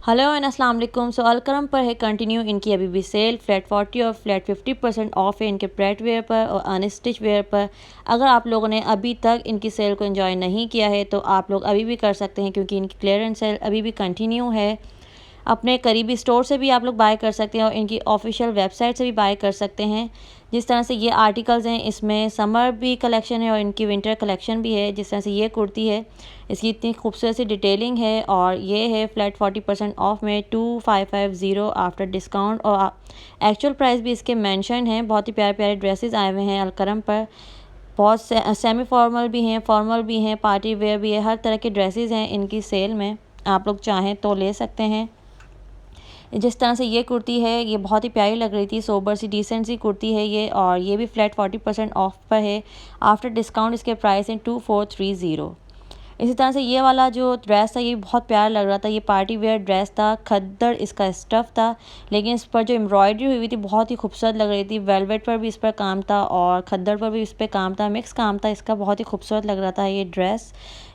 Hello and अस्सलाम वालेकुम। सो अलकरम पर है कंटिन्यू इनकी अभी भी सेल फ्लैट 40 और फ्लैट 50% ऑफ है इनके प्रेट वेयर पर और अनस्टिच वेयर पर। अगर आप लोगों ने अभी तक इनकी सेल को एंजॉय नहीं किया है तो आप लोग अभी भी कर सकते हैं, क्योंकि इनकी क्लियरेंस सेल अभी भी कंटिन्यू है। अपने करीबी स्टोर से भी आप लोग बाय कर सकते हैं और इनकी ऑफिशियल वेबसाइट से भी बाय कर सकते हैं। जिस तरह से ये आर्टिकल्स हैं, इसमें समर भी कलेक्शन है और इनकी विंटर कलेक्शन भी है। जिस तरह से ये कुर्ती है, इसकी इतनी खूबसूरत सी डिटेलिंग है और ये है फ्लैट 40% ऑफ में 2550 आफ्टर डिस्काउंट। और एक्चुअल प्राइस भी इसके मेंशन है। बहुत ही प्यारे प्यारे ड्रेसेस आए हुए हैं अलकरम पर। बहुत सेमी फॉर्मल भी हैं, फॉर्मल भी हैं, पार्टी वेयर भी है, हर तरह के ड्रेसेस हैं इनकी सेल में। आप लोग चाहें तो ले सकते हैं। जिस तरह से ये कुर्ती है, ये बहुत ही प्यारी लग रही थी, सोबर सी डिसेंट सी कुर्ती है ये, और ये भी फ्लैट 40% ऑफ पर है। आफ्टर डिस्काउंट इसके प्राइस हैं 2430। इसी तरह से ये वाला जो ड्रेस था ये बहुत प्यारा लग रहा था। ये पार्टी वेयर ड्रेस था, खद्दड़ इसका स्टफ़ था, लेकिन इस पर जो एम्ब्रॉयडरी हुई हुई थी बहुत ही खूबसूरत लग रही थी। वेलवेट पर भी इस पर काम था और खद्दड़ पर भी इस पर काम था, मिक्स काम था इसका, बहुत ही खूबसूरत लग रहा था ये ड्रेस।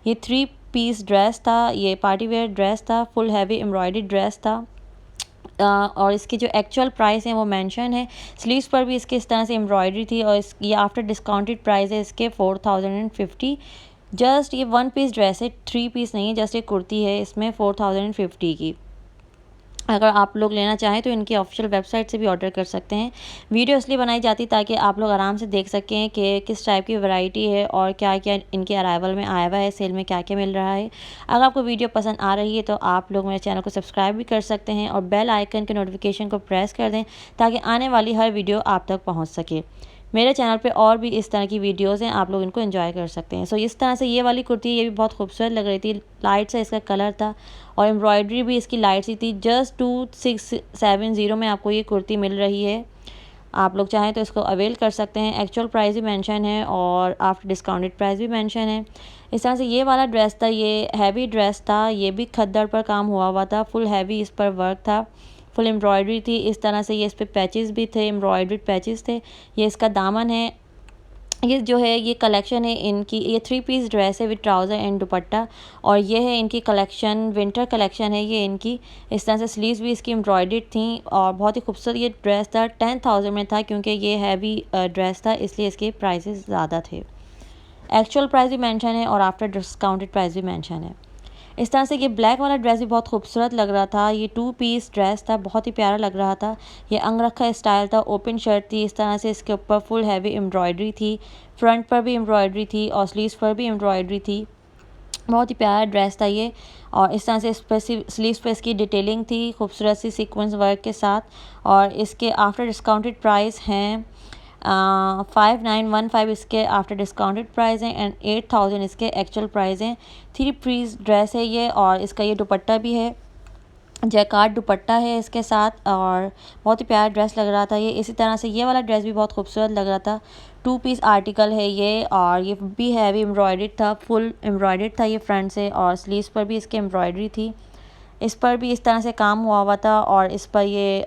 ये 3 पीस ड्रेस था, ये पार्टी वेयर ड्रेस था, फुल हैवी एम्ब्रॉयडरी ड्रेस था। और इसकी जो एक्चुअल प्राइस है वो मेंशन है। स्लीव्स पर भी इसके इस तरह से एम्ब्रॉयडरी थी और ये आफ्टर डिस्काउंटेड प्राइस है इसके 4050। जस्ट ये 1 पीस ड्रेस है, 3 पीस नहीं है, जस्ट एक कुर्ती है इसमें 4050 की। अगर आप लोग लेना चाहें तो इनकी ऑफिशियल वेबसाइट से भी ऑर्डर कर सकते हैं। वीडियो इसलिए बनाई जाती ताकि आप लोग आराम से देख सकें कि किस टाइप की वैरायटी है और क्या क्या इनके अराइवल में आया हुआ है, सेल में क्या क्या मिल रहा है। अगर आपको वीडियो पसंद आ रही है तो आप लोग मेरे चैनल को सब्सक्राइब भी कर सकते हैं और बेल आइकन के नोटिफिकेशन को प्रेस कर दें ताकि आने वाली हर वीडियो आप तक पहुँच सके। मेरे चैनल पे और भी इस तरह की वीडियोस हैं, आप लोग इनको एंजॉय कर सकते हैं। सो इस तरह से ये वाली कुर्ती ये भी बहुत खूबसूरत लग रही थी, लाइट सा इसका कलर था और एम्ब्रॉयडरी भी इसकी लाइट सी थी। जस्ट 2670 में आपको ये कुर्ती मिल रही है। आप लोग चाहें तो इसको अवेल कर सकते हैं। एक्चुअल प्राइस भी मेंशन है और आफ्टर डिस्काउंटेड प्राइस भी मेंशन है। इस तरह से ये वाला ड्रेस था, ये हैवी ड्रेस था, ये भी खद्दड़ पर काम हुआ हुआ था, फुल हैवी इस पर वर्क था, फुल एम्ब्रॉयडरी थी। इस तरह से ये इस पे पैचेस भी थे, एम्ब्रॉयडर्ड पैचेस थे। ये इसका दामन है। ये जो है ये कलेक्शन है इनकी, ये 3 पीस ड्रेस है विद ट्राउज़र एंड दुपट्टा, और ये है इनकी कलेक्शन, विंटर कलेक्शन है ये इनकी। इस तरह से स्लीव्स भी इसकी एम्ब्रॉयडर्ड थी और बहुत ही खूबसूरत ये ड्रेस था। 10,000 में था, क्योंकि ये हैवी ड्रेस था इसलिए इसके प्राइसेस ज़्यादा थे। एक्चुअल प्राइस भी मेंशन है और आफ्टर डिस्काउंटेड प्राइस भी मेंशन है। इस तरह से ये ब्लैक वाला ड्रेस भी बहुत खूबसूरत लग रहा था। ये 2 पीस ड्रेस था, बहुत ही प्यारा लग रहा था। ये अंगरखा स्टाइल था, ओपन शर्ट थी, इस तरह से इसके ऊपर फुल हैवी एम्ब्रॉयडरी थी, फ्रंट पर भी एम्ब्रॉयडरी थी और स्लीव्स पर भी एम्ब्रॉयडरी थी। बहुत ही प्यारा ड्रेस था ये। और इस तरह से इस पर स्लीव्स पे इसकी डिटेलिंग थी खूबसूरत सी सीक्वेंस वर्क के साथ। और इसके आफ्टर डिस्काउंटेड प्राइस हैं 5915 इसके आफ्टर डिस्काउंटेड प्राइस हैं एंड 8000 इसके एक्चुअल प्राइस हैं। 3 पीस ड्रेस है ये और इसका ये दुपट्टा भी है, जैकार्ड दुपट्टा है इसके साथ, और बहुत ही प्यारा ड्रेस लग रहा था ये। इसी तरह से ये वाला ड्रेस भी बहुत खूबसूरत लग रहा था। 2 पीस आर्टिकल है ये और ये भी हैवी एम्ब्रॉयडर्ड था, फुल एम्ब्रॉयडर्ड था ये फ्रंट से, और स्लीव्स पर भी इसके एम्ब्रॉयडरी थी। इस पर भी इस तरह से काम हुआ हुआ था और इस पर ये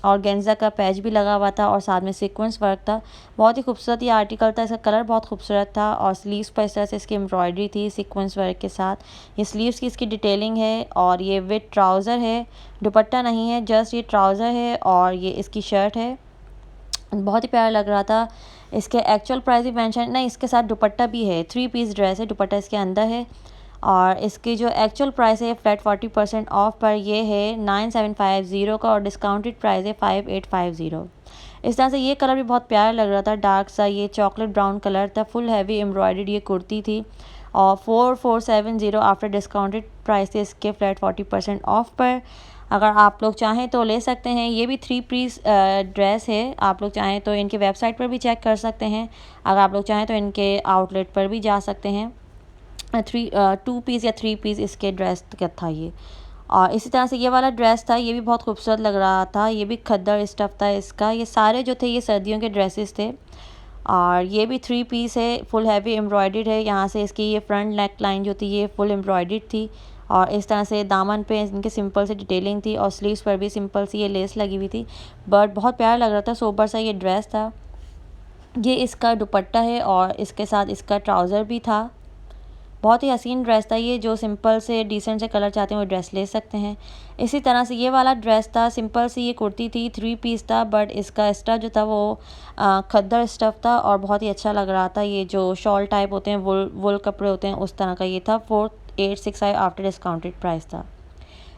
ऑर्गेन्जा का पैच भी लगा हुआ था और साथ में सीक्वेंस वर्क था। बहुत ही खूबसूरत ये आर्टिकल था, इसका कलर बहुत खूबसूरत था और स्लीव्स पर इस तरह से इसकी एम्ब्रॉयडरी थी सीक्वेंस वर्क के साथ। ये स्लीव्स की इसकी डिटेलिंग है और ये विद ट्राउज़र है, दुपट्टा नहीं है, जस्ट ये ट्राउज़र है और ये इसकी शर्ट है। बहुत ही प्यारा लग रहा था। इसके एक्चुअल प्राइस भी मेंशन नहीं, इसके साथ दुपट्टा भी है। 3 पीस ड्रेस है, दुपट्टा इसके अंदर है। और इसकी जो एक्चुअल प्राइस है फ्लैट 40% ऑफ पर ये है 9750 का और डिस्काउंटेड प्राइस है 5850। इस तरह से ये कलर भी बहुत प्यारा लग रहा था, डार्क सा ये चॉकलेट ब्राउन कलर था, फुल हैवी एम्ब्रॉयडर्ड ये कुर्ती थी और 4470 आफ्टर डिस्काउंटेड प्राइस थे इसके फ्लैट 40% ऑफ पर। अगर आप लोग चाहें तो ले सकते हैं। ये भी 3 पीस ड्रेस है, आप लोग चाहें तो इनकी वेबसाइट पर भी चेक कर सकते हैं। अगर आप लोग चाहें तो इनके आउटलेट पर भी जा सकते हैं। 2 पीस या 3 पीस इसके ड्रेस का था ये। और इसी तरह से ये वाला ड्रेस था, ये भी बहुत खूबसूरत लग रहा था। ये भी खद्दड़ स्टफ़ था इसका। ये सारे जो थे ये सर्दियों के ड्रेसेस थे और ये भी 3 पीस है, फुल हैवी एम्ब्रॉयडर्ड है। यहाँ से इसकी ये फ्रंट नेक लाइन जो थी ये फुल एम्ब्रॉयडर्ड थी और इस तरह से दामन पे इनके सिंपल से डिटेलिंग थी और स्लीव्स पर भी सिंपल सी ये लेस लगी हुई थी, बट बहुत प्यारा लग रहा था, सोबर सा ये ड्रेस था। ये इसका दुपट्टा है और इसके साथ इसका ट्राउज़र भी था। बहुत ही हसीन ड्रेस था ये। जो सिंपल से डिसेंट से कलर चाहते हैं वो ड्रेस ले सकते हैं। इसी तरह से ये वाला ड्रेस था, सिंपल सी ये कुर्ती थी, 3 पीस था, बट इसका स्टफ जो था वो खद्दर स्टफ था और बहुत ही अच्छा लग रहा था। ये जो शॉल टाइप होते हैं, वुल कपड़े होते हैं, उस तरह का ये था। 4865 आफ्टर डिस्काउंटेड प्राइस था।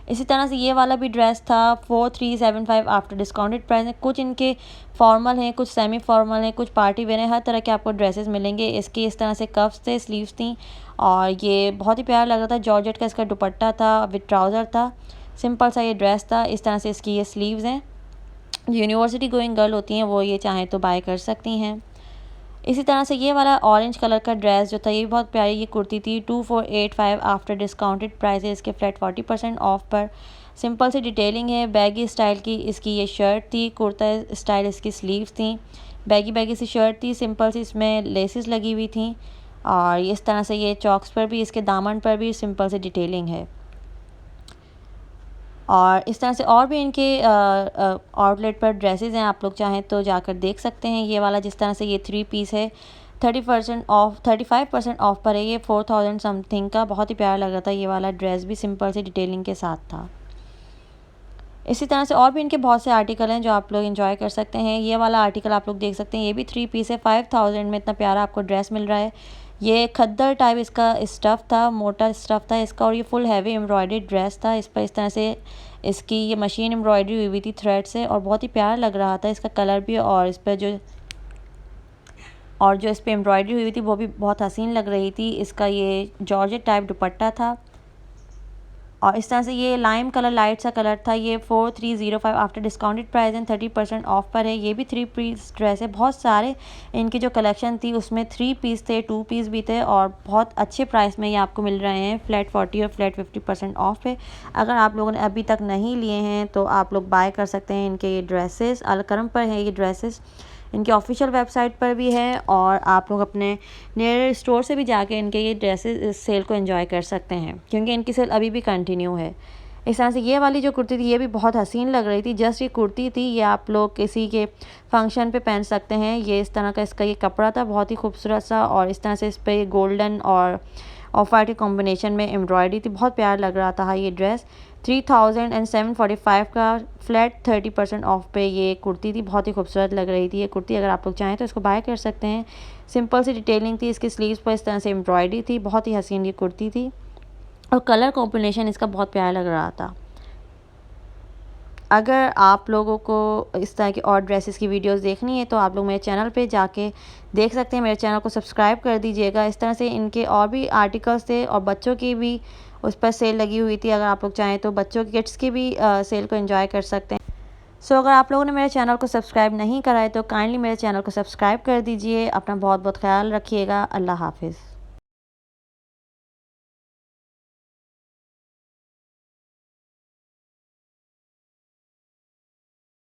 इसी तरह से ये वाला भी ड्रेस था 4375 आफ्टर डिस्काउंटेड प्राइस है। कुछ इनके फॉर्मल हैं, कुछ सेमी फॉर्मल हैं, कुछ पार्टी वेयर हैं, हर तरह के आपको ड्रेसेस मिलेंगे। इसकी इस तरह से कफ्स थे, स्लीव्स थी और ये बहुत ही प्यारा लग रहा था। जॉर्जेट का इसका दुपट्टा था विद ट्राउज़र था। सिंपल सा ये ड्रेस था। इस तरह से इसकी ये स्लीव्स हैं। यूनिवर्सिटी गोइंग गर्ल होती हैं वो ये चाहें तो बाय कर सकती हैं। इसी तरह से ये वाला ऑरेंज कलर का ड्रेस जो था ये भी बहुत प्यारी ये कुर्ती थी। 2485 आफ्टर डिस्काउंटेड प्राइस है इसके फ्लैट 40% ऑफ पर। सिंपल सी डिटेलिंग है, बैगी स्टाइल की इसकी ये शर्ट थी, कुर्ता स्टाइल इसकी स्लीव्स थी, बैगी सी शर्ट थी, सिंपल सी इसमें लेसेस लगी हुई थी और इस तरह से ये चॉक्स पर भी, इसके दामन पर भी सिंपल सी डिटेलिंग है। और इस तरह से और भी इनके आउटलेट पर ड्रेसेस हैं, आप लोग चाहें तो जाकर देख सकते हैं। ये वाला जिस तरह से ये 3 पीस है 30% ऑफ 35% ऑफ पर है ये 4000 समथिंग का। बहुत ही प्यारा लग रहा था। ये वाला ड्रेस भी सिंपल सी डिटेलिंग के साथ था। इसी तरह से और भी इनके बहुत से आर्टिकल हैं जो आप लोग एंजॉय कर सकते हैं। ये वाला आर्टिकल आप लोग देख सकते हैं, ये भी 3 पीस है। 5000 में इतना प्यारा आपको ड्रेस मिल रहा है। ये खद्दर टाइप इसका स्टफ़ था, मोटा स्टफ़ था इसका और ये फुल हैवी एम्ब्रॉयडरी ड्रेस था। इस पर इस तरह से इसकी ये मशीन एम्ब्रॉयडरी हुई थी थ्रेड से और बहुत ही प्यारा लग रहा था इसका कलर भी। और इस पर जो इस पर एम्ब्रॉयडरी हुई थी वो भी बहुत हसीन लग रही थी। इसका ये जॉर्जेट टाइप दुपट्टा था और इस तरह से ये लाइम कलर लाइट सा कलर था। ये 4305 after discounted price and 30% of पर है। ये भी 3 पीस ड्रेस है। बहुत सारे इनकी जो कलेक्शन थी उसमें 3 पीस थे, 2 पीस भी थे और बहुत अच्छे प्राइस में ये आपको मिल रहे हैं। फ्लैट 40 और फ्लैट 50% ऑफ है। अगर आप लोगों ने अभी तक नहीं लिए हैं तो आप लोग बाय कर सकते हैं इनके ये ड्रेसेस। अलकरम पर है ये ड्रेसेस, इनकी ऑफिशियल वेबसाइट पर भी है और आप लोग अपने नियर स्टोर से भी जाके इनके ये ड्रेसेस इस सेल को एंजॉय कर सकते हैं क्योंकि इनकी सेल अभी भी कंटिन्यू है। इस तरह से ये वाली जो कुर्ती थी ये भी बहुत हसीन लग रही थी। जस्ट ये कुर्ती थी, ये आप लोग किसी के फंक्शन पे पहन सकते हैं। ये इस तरह का इसका ये कपड़ा था, बहुत ही खूबसूरत सा और इस तरह से इस पर गोल्डन और ऑफ वाइट के कॉम्बिनेशन में एम्ब्रॉयडरी थी। बहुत प्यारा लग रहा था ये ड्रेस। 3745 का फ्लैट 30% ऑफ पे ये कुर्ती थी। बहुत ही खूबसूरत लग रही थी ये कुर्ती। अगर आप लोग चाहें तो इसको बाय कर सकते हैं। सिंपल सी डिटेलिंग थी, इसकी स्लीव्स पर इस तरह से एम्ब्रॉयडरी थी। बहुत ही हसीन ये कुर्ती थी और कलर कॉम्बिनेशन इसका बहुत प्यारा लग रहा था। अगर आप लोगों को इस तरह की और ड्रेसेस की वीडियोस देखनी है तो आप लोग मेरे चैनल पे जाके देख सकते हैं। मेरे चैनल को सब्सक्राइब कर दीजिएगा। इस तरह से इनके और भी आर्टिकल्स थे और बच्चों की भी उस पर सेल लगी हुई थी। अगर आप लोग चाहें तो बच्चों की किड्स की भी सेल को एंजॉय कर सकते हैं। सो अगर आप लोगों ने मेरे चैनल को सब्सक्राइब नहीं करा है तो काइंडली मेरे चैनल को सब्सक्राइब कर दीजिए। अपना बहुत बहुत ख्याल रखिएगा। अल्लाह हाफिज़।